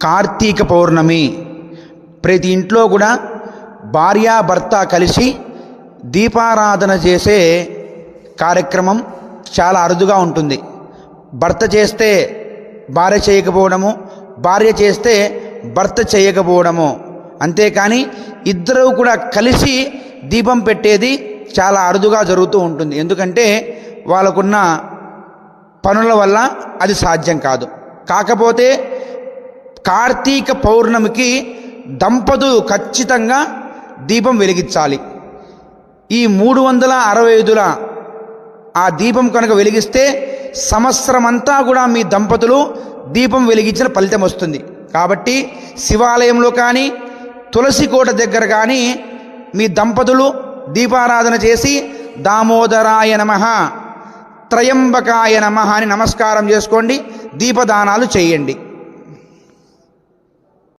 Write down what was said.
కార్తీక పౌర్ణమి ప్రతి ఇంట్లో కూడా భార్యాభర్త కలిసి దీపారాధన చేసే కార్యక్రమం చాలా అరుదుగా ఉంటుంది. భర్త చేస్తే భార్య చేయకపోవడము, భార్య చేస్తే భర్త చేయకపోవడము. అంతేకాని ఇద్దరు కూడా కలిసి దీపం పెట్టేది చాలా అరుదుగా జరుగుతూ ఉంటుంది. ఎందుకంటే వాళ్ళకున్న పనుల వల్ల అది సాధ్యం కాదు. కాకపోతే కార్తీక పౌర్ణమికి దంపతులు ఖచ్చితంగా దీపం వెలిగించాలి. ఈ 365 ఆ దీపం కనుక వెలిగిస్తే సంవత్సరం అంతా కూడా మీ దంపతులు దీపం వెలిగించిన ఫలితం వస్తుంది. కాబట్టి శివాలయంలో కానీ తులసి కోట దగ్గర కానీ మీ దంపతులు దీపారాధన చేసి దామోదరాయ నమః, త్రయంబకాయ నమః అని నమస్కారం చేసుకోండి, దీపదానాలు చేయండి.